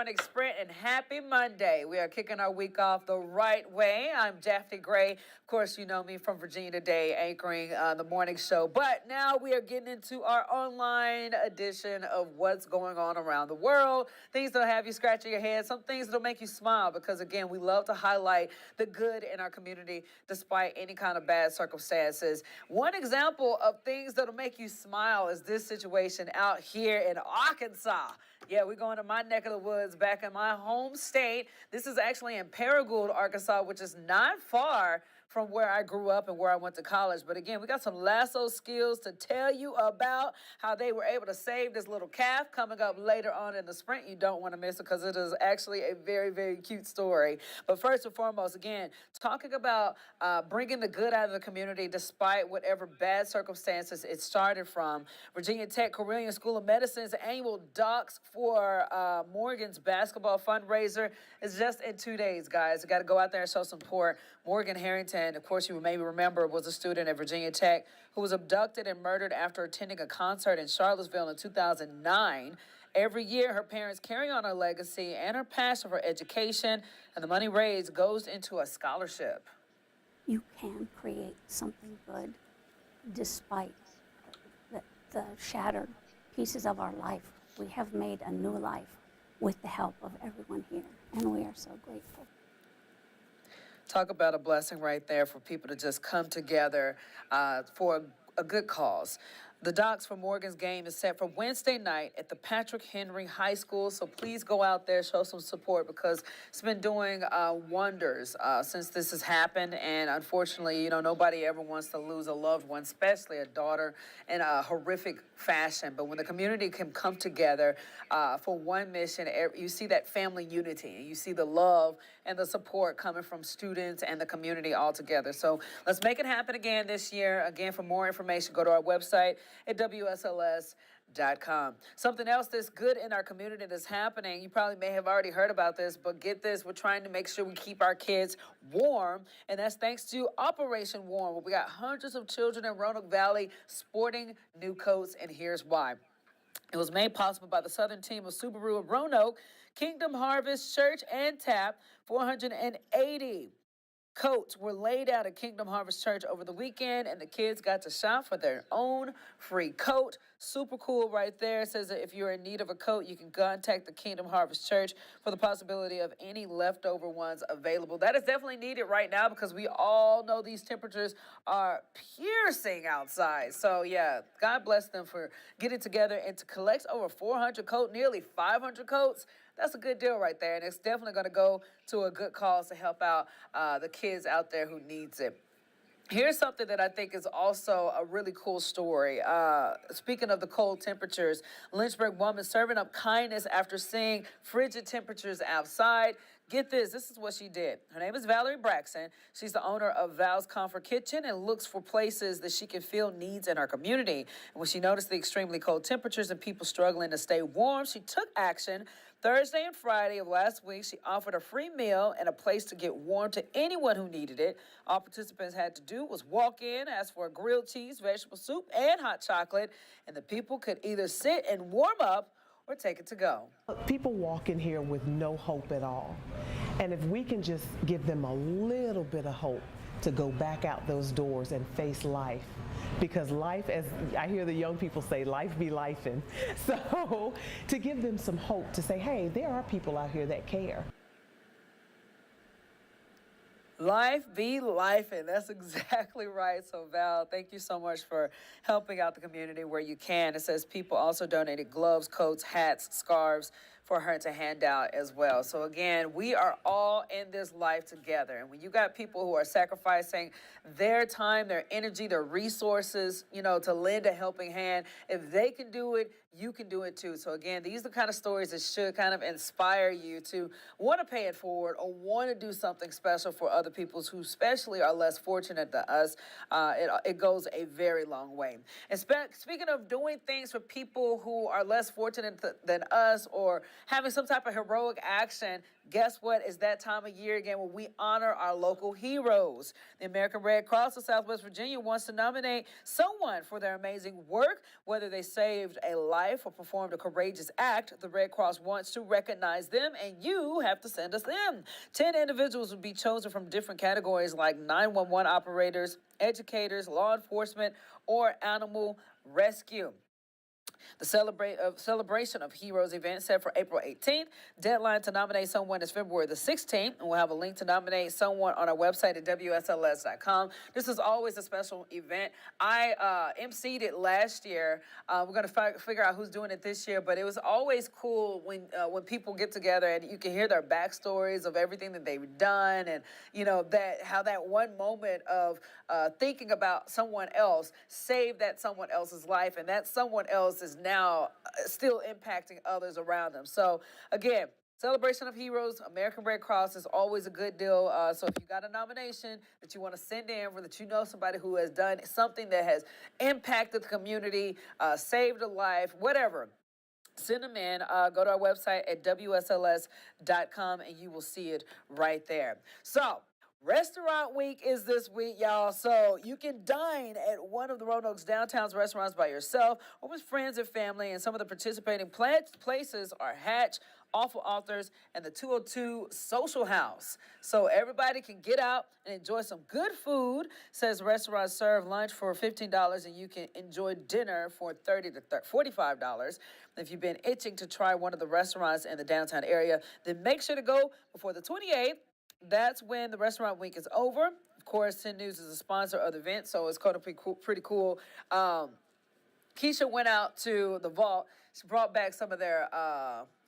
morning sprint and happy Monday. We are kicking our week off the right way. I'm Daphne Gray. Of course, you know me from Virginia Today, anchoring the morning show. But now we are getting into our online edition of what's going on around the world. Things that'll have you scratching your head, some things that'll make you smile because, again, we love to highlight the good in our community despite any kind of bad circumstances. One example of things that'll make you smile is this situation out here in Arkansas. Yeah, we're going to my neck of the woods back in my home state. This is actually in Paragould, Arkansas, which is not far from where I grew up and where I went to college. But again, we got some lasso skills to tell you about how they were able to save this little calf coming up later on in the sprint. You don't want to miss it because it is actually a very, very cute story. But first and foremost, again, talking about bringing the good out of the community despite whatever bad circumstances it started from. Virginia Tech Carilion School of Medicine's annual Docs for Morgan's basketball fundraiser is just in 2 days, guys. You got to go out there and show some support. Morgan Harington, of course, you maybe remember, was a student at Virginia Tech who was abducted and murdered after attending a concert in Charlottesville in 2009. Every year, her parents carry on her legacy and her passion for education, and the money raised goes into a scholarship. You can create something good despite the shattered pieces of our life. We have made a new life with the help of everyone here, and we are so grateful. Talk about a blessing right there for people to just come together for a good cause. The Docs for Morgan's game is set for Wednesday night at the Patrick Henry High School, so please go out there, show some support because it's been doing wonders since this has happened, and unfortunately, you know, nobody ever wants to lose a loved one, especially a daughter, in a horrific fashion. But when the community can come together for one mission, you see that family unity, and you see the love and the support coming from students and the community all together. So let's make it happen again this year. Again, for more information, go to our website at WSLS.com. Something else that's good in our community that's happening, you probably may have already heard about this, but get this, we're trying to make sure we keep our kids warm, and that's thanks to Operation Warm, where we got hundreds of children in Roanoke Valley sporting new coats, and here's why. It was made possible by the Southern team of Subaru of Roanoke, Kingdom Harvest Church, and TAP. 480 coats were laid out at Kingdom Harvest Church over the weekend, and the kids got to shop for their own free coat. Super cool right there. It says that if you're in need of a coat, you can contact the Kingdom Harvest Church for the possibility of any leftover ones available. That is definitely needed right now because we all know these temperatures are piercing outside. So, yeah, God bless them for getting together and to collect over 400 coats, nearly 500 coats. That's a good deal right there, and it's definitely going to go to a good cause to help out the kids out there who needs it. Here's something that I think is also a really cool story. Speaking of the cold temperatures, Lynchburg woman serving up kindness after seeing frigid temperatures outside. Get this is what she did. Her name is Valerie Braxton. She's the owner of Val's Comfort Kitchen and looks for places that she can fill needs in her community. And when she noticed the extremely cold temperatures and people struggling to stay warm, she took action. Thursday and Friday of last week, she offered a free meal and a place to get warm to anyone who needed it. All participants had to do was walk in, ask for a grilled cheese, vegetable soup, and hot chocolate, and the people could either sit and warm up or take it to go. People walk in here with no hope at all. And if we can just give them a little bit of hope to go back out those doors and face life, because life, as I hear the young people say, life be lifing. So to give them some hope to say, hey, there are people out here that care. Life be life, and that's exactly right. So, Val, thank you so much for helping out the community where you can. It says people also donated gloves, coats, hats, scarves for her to hand out as well. So again, we are all in this life together. And when you got people who are sacrificing their time, their energy, their resources, you know, to lend a helping hand, if they can do it, you can do it too. So again, these are the kind of stories that should kind of inspire you to want to pay it forward or want to do something special for other people who especially are less fortunate than us. It goes a very long way. And speaking of doing things for people who are less fortunate than us or having some type of heroic action, guess what? It's that time of year again when we honor our local heroes. The American Red Cross of Southwest Virginia wants to nominate someone for their amazing work, whether they saved a life life or performed a courageous act, the Red Cross wants to recognize them, and you have to send us them. 10 individuals will be chosen from different categories like 911 operators, educators, law enforcement, or animal rescue. The Celebration of Heroes event set for April 18th. Deadline to nominate someone is February the 16th, and we'll have a link to nominate someone on our website at WSLS.com. This is always a special event. I emceed it last year. We're going to figure out who's doing it this year, but it was always cool when people get together and you can hear their backstories of everything that they've done, and how that one moment of thinking about someone else saved that someone else's life, and that someone else is now still impacting others around them. So again, Celebration of Heroes, American Red Cross is always a good deal. So if you got a nomination that you want to send in, or that you know somebody who has done something that has impacted the community, saved a life, whatever, send them in. Go to our website at WSLS.com and you will see it right there. So Restaurant Week is this week, y'all. So you can dine at one of the Roanoke's downtown's restaurants by yourself or with friends and family. And some of the participating places are Hatch, Awful Authors, and the 202 Social House. So everybody can get out and enjoy some good food. Says restaurants serve lunch for $15 and you can enjoy dinner for $30 to $45. If you've been itching to try one of the restaurants in the downtown area, then make sure to go before the 28th. That's when the Restaurant Week is over. Of course, Sin News is a sponsor of the event, so it's going to be pretty cool. Keisha went out to the vault. She brought back some of their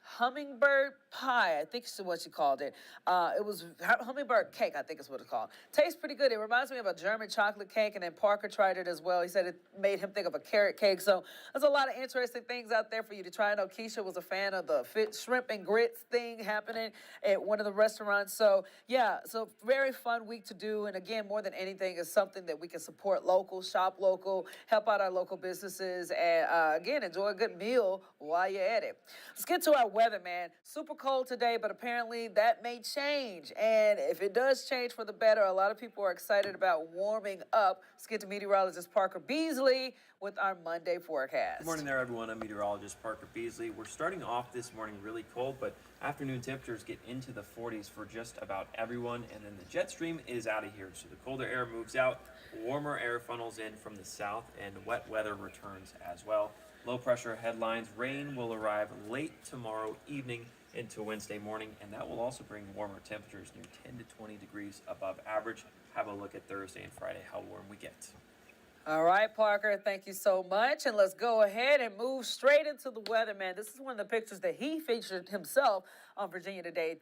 hummingbird pie, I think is what she called it. It was hummingbird cake, I think is what it's called. Tastes pretty good. It reminds me of a German chocolate cake, and then Parker tried it as well. He said it made him think of a carrot cake. So there's a lot of interesting things out there for you to try. I know Keisha was a fan of the shrimp and grits thing happening at one of the restaurants. So yeah, so very fun week to do. And again, more than anything, is something that we can support local, shop local, help out our local businesses, and again, enjoy a good meal while you're at it. Let's get to our weather, man. Super cold today, but apparently that may change. And if it does change for the better, a lot of people are excited about warming up. Let's get to meteorologist Parker Beasley with our Monday forecast. Good morning there, everyone. I'm meteorologist Parker Beasley. We're starting off this morning really cold, but afternoon temperatures get into the 40s for just about everyone, and then the jet stream is out of here. So the colder air moves out, warmer air funnels in from the south, and wet weather returns as well. Low pressure headlines: rain will arrive late tomorrow evening into Wednesday morning, and that will also bring warmer temperatures near 10 to 20 degrees above average. Have a look at Thursday and Friday, how warm we get. All right, Parker, thank you so much. And let's go ahead and move straight into the weather, man. This is one of the pictures that he featured himself on Virginia Today.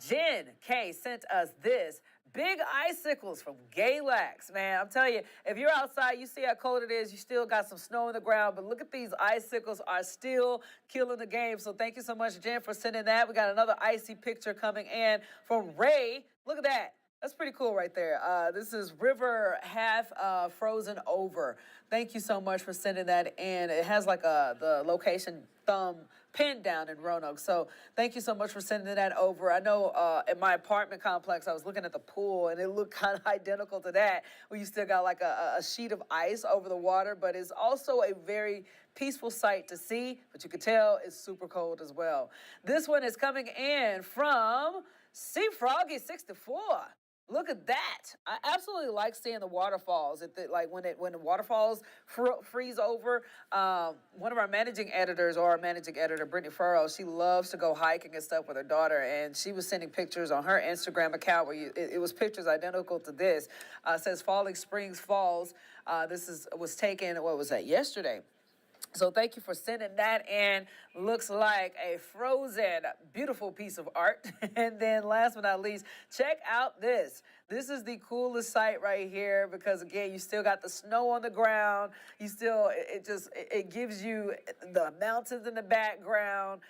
Jen K sent us this. Big icicles from Galax, man. I'm telling you, if you're outside, you see how cold it is. You still got some snow on the ground, but look at these icicles are still killing the game. So thank you so much, Jen, for sending that. We got another icy picture coming in from Ray. Look at that. That's pretty cool right there. This is river half frozen over. Thank you so much for sending that in. It has like the location thumb pinned down in Roanoke. So thank you so much for sending that over. I know at my apartment complex, I was looking at the pool and it looked kind of identical to that, where you still got like a sheet of ice over the water, but it's also a very peaceful sight to see, but you can tell it's super cold as well. This one is coming in from Sea Froggy 64. Look at that. I absolutely like seeing the waterfalls. When the waterfalls freeze over. One of our managing editors, Brittany Furrow, she loves to go hiking and stuff with her daughter, and she was sending pictures on her Instagram account where it was pictures identical to this. It says Falling Springs Falls. This was taken, yesterday. So thank you for sending that in. Looks like a frozen, beautiful piece of art. And then last but not least, check out this. This is the coolest sight right here because, again, you still got the snow on the ground. It gives you the mountains in the background.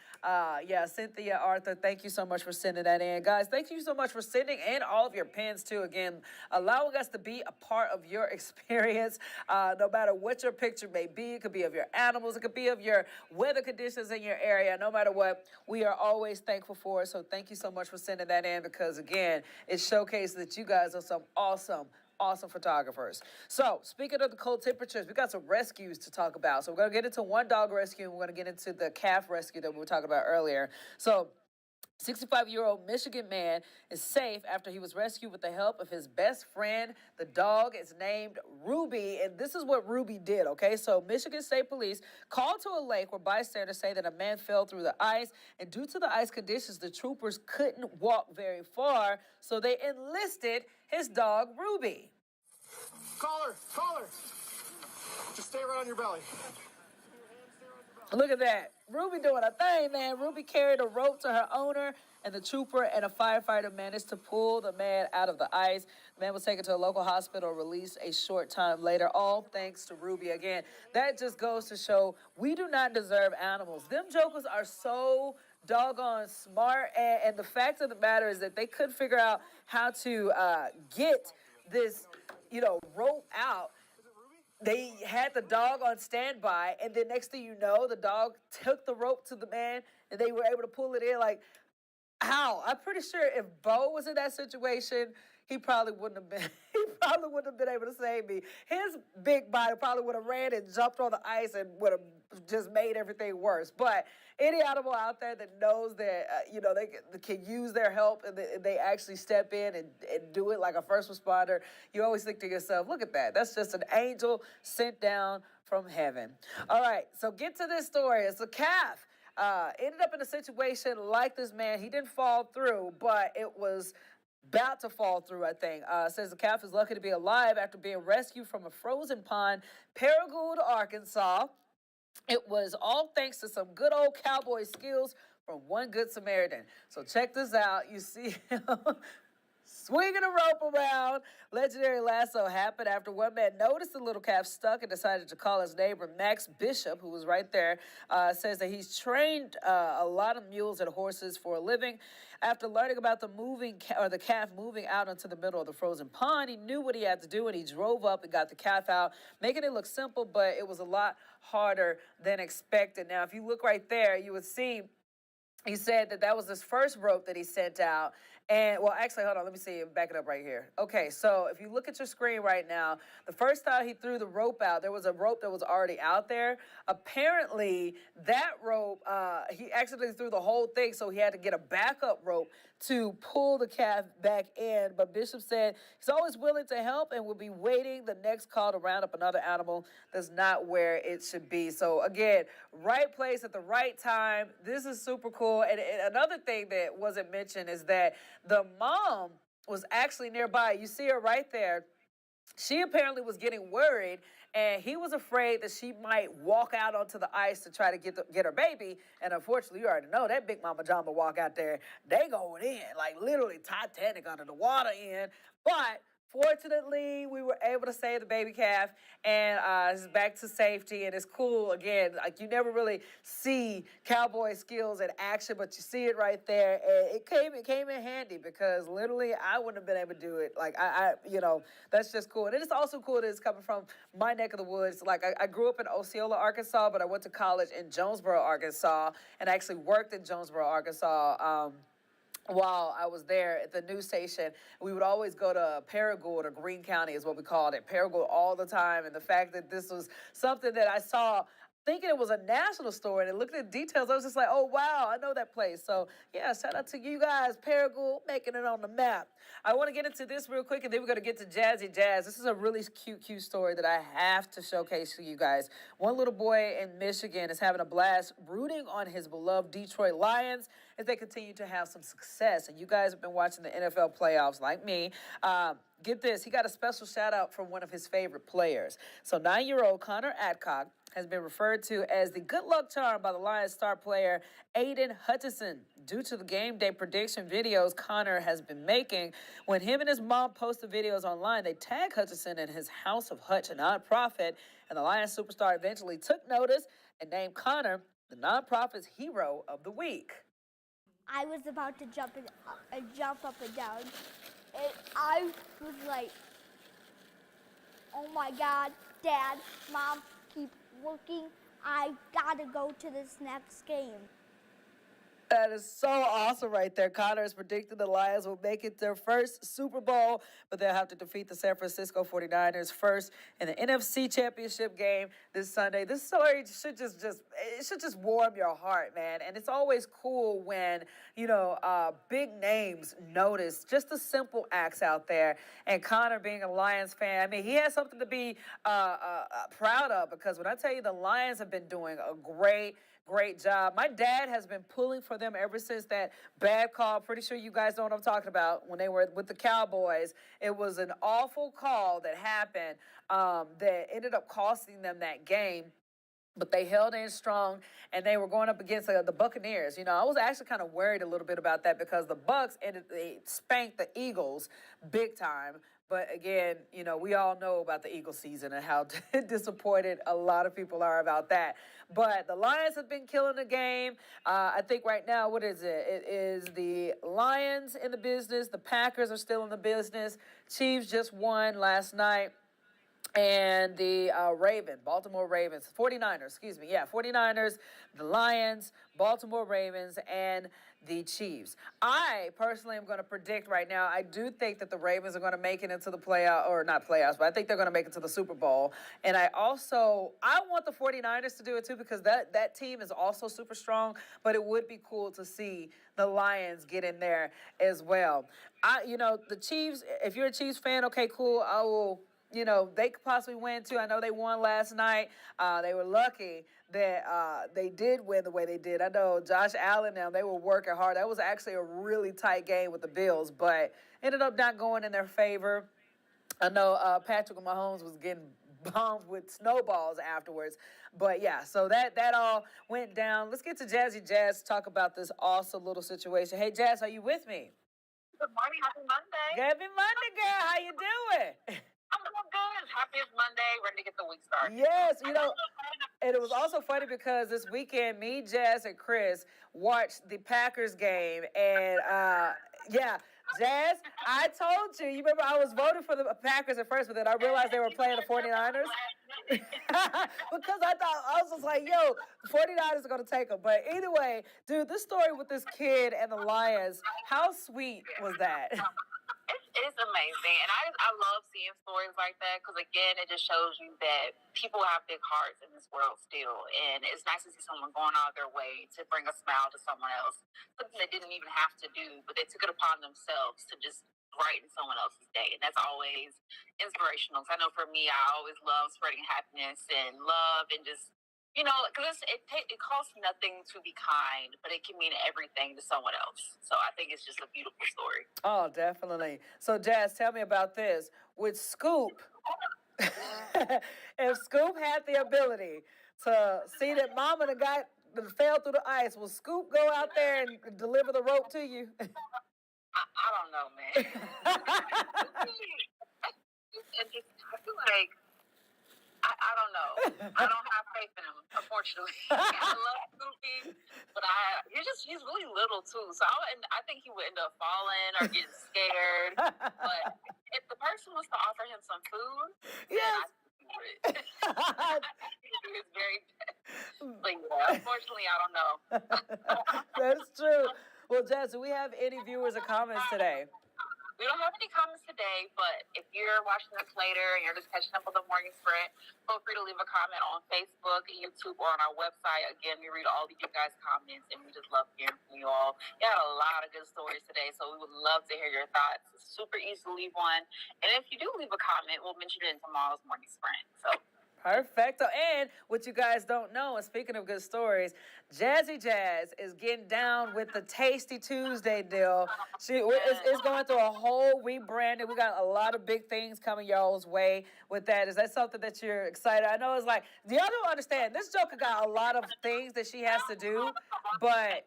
Cynthia Arthur, thank you so much for sending that in. Guys, thank you so much for sending in all of your pins, too. Again, allowing us to be a part of your experience, no matter what your picture may be. It could be of your animals. It could be of your weather conditions in your area. No matter what, we are always thankful for it. So thank you so much for sending that in because, again, it showcases that you guys are some awesome awesome photographers. So, speaking of the cold temperatures, we got some rescues to talk about. So, we're going to get into one dog rescue, and we're going to get into the calf rescue that we were talking about earlier. So, 65-year-old Michigan man is safe after he was rescued with the help of his best friend. The dog is named Ruby, and this is what Ruby did, okay? So Michigan State Police called to a lake where bystanders say that a man fell through the ice, and due to the ice conditions, the troopers couldn't walk very far, so they enlisted his dog, Ruby. Collar. Just stay right on your belly. Look at that. Ruby doing a thing, man. Ruby carried a rope to her owner, and the trooper and a firefighter managed to pull the man out of the ice. The man was taken to a local hospital, released a short time later, all thanks to Ruby. Again, that just goes to show we do not deserve animals. Them jokers are so doggone smart, and the fact of the matter is that they couldn't figure out how to get this, rope out. They had the dog on standby, and then next thing you know, the dog took the rope to the man, and they were able to pull it in. Like, how? I'm pretty sure if Bo was in that situation, he probably wouldn't have been. He probably wouldn't have been able to save me. His big body probably would have ran and jumped on the ice and would have just made everything worse. But any animal out there that knows that they can use their help and they actually step in and do it like a first responder, you always think to yourself, look at that. That's just an angel sent down from heaven. All right, so get to this story. It's a calf. Ended up in a situation like this man. He didn't fall through, but it was about to fall through, I think. Says the calf is lucky to be alive after being rescued from a frozen pond, Paragould, Arkansas. It was all thanks to some good old cowboy skills from one good Samaritan. So check this out. You see him swinging a rope around. Legendary lasso happened after one man noticed the little calf stuck and decided to call his neighbor Max Bishop, who was right there. Says that he's trained a lot of mules and horses for a living. After learning about the calf moving out into the middle of the frozen pond, he knew what he had to do, and he drove up and got the calf out, making it look simple, but it was a lot harder than expected. Now, if you look right there, you would see he said that was his first rope that he sent out. And, well, actually, hold on. Let me see. Back it up right here. Okay, so if you look at your screen right now, the first time he threw the rope out, there was a rope that was already out there. Apparently, that rope, he accidentally threw the whole thing, so he had to get a backup rope to pull the calf back in. But Bishop said he's always willing to help and will be waiting the next call to round up another animal that's not where it should be. So, again, right place at the right time. This is super cool. And another thing that wasn't mentioned is that the mom was actually nearby. You see her right there. She apparently was getting worried, and he was afraid that she might walk out onto the ice to try to get her baby. And unfortunately, you already know that Big Mama Jamba walk out there, they going in, like literally Titanic under the water in. But fortunately, we were able to save the baby calf, and it's back to safety, and it's cool. Again, like you never really see cowboy skills in action, but you see it right there, and it came in handy because literally I wouldn't have been able to do it. Like that's just cool. And it's also cool that it's coming from my neck of the woods. Like I grew up in Osceola, Arkansas, but I went to college in Jonesboro, Arkansas, and I actually worked in Jonesboro, Arkansas. While I was there at the news station, we would always go to Paragould, or Greene County is what we called it, Paragould, all the time. And the fact that this was something that I saw, thinking it was a national story, and looking at the details, I was just like, oh, wow, I know that place. So, yeah, shout out to you guys, Paragould, making it on the map. I want to get into this real quick, and then we're going to get to Jazzy Jazz. This is a really cute story that I have to showcase to you guys. One little boy in Michigan is having a blast rooting on his beloved Detroit Lions as they continue to have some success. And you guys have been watching the NFL playoffs like me. Get this, he got a special shout out from one of his favorite players. So 9-year-old Connor Adcock has been referred to as the good luck charm by the Lions star player Aiden Hutchinson due to the game day prediction videos Connor has been making. When him and his mom post the videos online, they tag Hutchinson in his House of Hutch, a nonprofit, and the Lions superstar eventually took notice and named Connor the nonprofit's hero of the week. I was about to jump up and down, and I was like, oh my God, Dad, Mom, keep working. I gotta go to this next game. That is so awesome right there. Connor is predicting the Lions will make it their first Super Bowl, but they'll have to defeat the San Francisco 49ers first in the NFC Championship game this Sunday. This story should just warm your heart, man. And it's always cool when, big names notice just the simple acts out there. And Connor being a Lions fan, I mean, he has something to be proud of, because when I tell you the Lions have been doing a great job. My dad has been pulling for them ever since that bad call. Pretty sure you guys know what I'm talking about. When they were with the Cowboys, it was an awful call that happened that ended up costing them that game. But they held in strong, and they were going up against the Buccaneers. I was actually kind of worried a little bit about that, because the Bucs they spanked the Eagles big time. But again, we all know about the Eagles season and how disappointed a lot of people are about that. But the Lions have been killing the game. I think right now, what is it? It is the Lions in the business. The Packers are still in the business. Chiefs just won last night. And the Baltimore Ravens, 49ers, excuse me. Yeah, 49ers, the Lions, Baltimore Ravens, and the Chiefs. I personally am going to predict right now, I do think that the Ravens are going to make it into the not playoffs, but I think they're going to make it to the Super Bowl. And I want the 49ers to do it too, because that team is also super strong, but it would be cool to see the Lions get in there as well. The Chiefs, if you're a Chiefs fan, okay, cool, I will... they could possibly win too. I know they won last night. They were lucky that they did win the way they did. I know Josh Allen now, they were working hard. That was actually a really tight game with the Bills, but ended up not going in their favor. I know Patrick Mahomes was getting bombed with snowballs afterwards. But yeah, so that all went down. Let's get to Jazzy Jazz to talk about this awesome little situation. Hey, Jazz, are you with me? Good morning. Happy Monday. Happy Monday, girl. How you doing? I'm doing good. Happiest Monday. Ready to get the week started. Yes, and it was also funny because this weekend, me, Jazz, and Chris watched the Packers game. And, Jazz, I told you. You remember I was voting for the Packers at first, but then I realized they were playing the 49ers. Because I was just like, yo, the 49ers are going to take them. But anyway, dude, this story with this kid and the Lions, how sweet was that? It's amazing, and I love seeing stories like that, because again, it just shows you that people have big hearts in this world still, and it's nice to see someone going out of their way to bring a smile to someone else, something they didn't even have to do, but they took it upon themselves to just brighten someone else's day, and that's always inspirational. So I know for me, I always love spreading happiness and love, and just because it costs nothing to be kind, but it can mean everything to someone else. So I think it's just a beautiful story. Oh, definitely. So, Jazz, tell me about this. With Scoop, if Scoop had the ability to see that Mama that fell through the ice, will Scoop go out there and deliver the rope to you? I don't know, man. I feel like I don't know. I don't have faith in him, unfortunately. I love Scoopy, but he's really little too. So I think he would end up falling or getting scared. But if the person was to offer him some food, Yes. then I think it's very bad. But yeah, unfortunately, I don't know. That's true. Well, Jazz, do we have any viewers or comments today? We don't have any comments today, but if you're watching this later and you're just catching up on the morning sprint, feel free to leave a comment on Facebook, YouTube, or on our website. Again, we read all of you guys' comments, and we just love hearing from you all. You had a lot of good stories today, so we would love to hear your thoughts. It's super easy to leave one. And if you do leave a comment, we'll mention it in tomorrow's morning sprint. So Perfecto. And what you guys don't know, and speaking of good stories, Jazzy Jazz is getting down with the Tasty Tuesday deal. It's going through a whole rebranding. We got a lot of big things coming y'all's way with that. Is that something that you're excited? I know it's like, y'all don't understand. This Joker got a lot of things that she has to do, but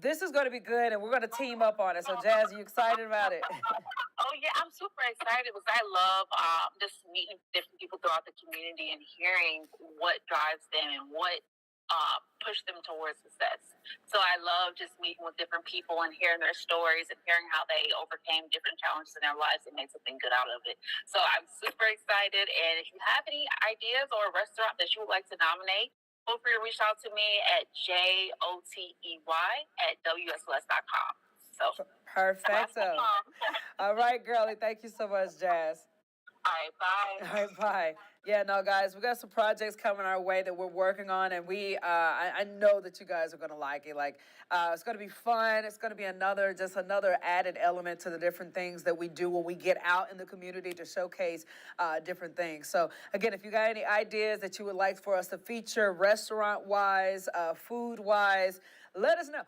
this is going to be good, and we're going to team up on it. So, Jazz, you excited about it? Oh, yeah, I'm super excited because I love just meeting different people throughout the community and hearing what drives them and what pushed them towards success. So I love just meeting with different people and hearing their stories and hearing how they overcame different challenges in their lives and made something good out of it. So I'm super excited. And if you have any ideas or a restaurant that you would like to nominate, Feel free to reach out to me at jotey@wsls.com. So, Perfecto. All right, girlie. Thank you so much, Jazz. all right, bye. All right, bye. Yeah, no, guys, we got some projects coming our way that we're working on, and I know that you guys are gonna like it. Like, it's gonna be fun. It's gonna be just another added element to the different things that we do when we get out in the community to showcase different things. So, again, if you got any ideas that you would like for us to feature, restaurant-wise, food-wise, let us know.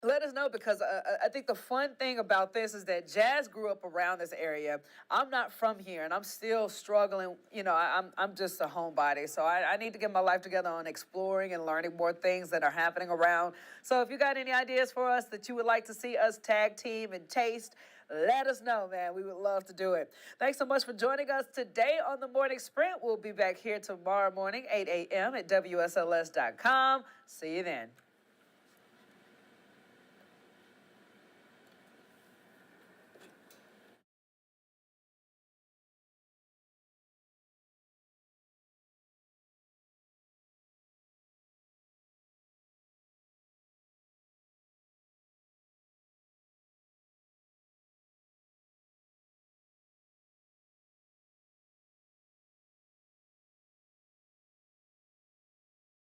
Let us know, because I think the fun thing about this is that Jazz grew up around this area. I'm not from here, and I'm still struggling. You know, I'm just a homebody, so I need to get my life together on exploring and learning more things that are happening around. So if you got any ideas for us that you would like to see us tag team and taste, let us know, man. We would love to do it. Thanks so much for joining us today on the Morning Sprint. We'll be back here tomorrow morning, 8 a.m. at WSLS.com. See you then.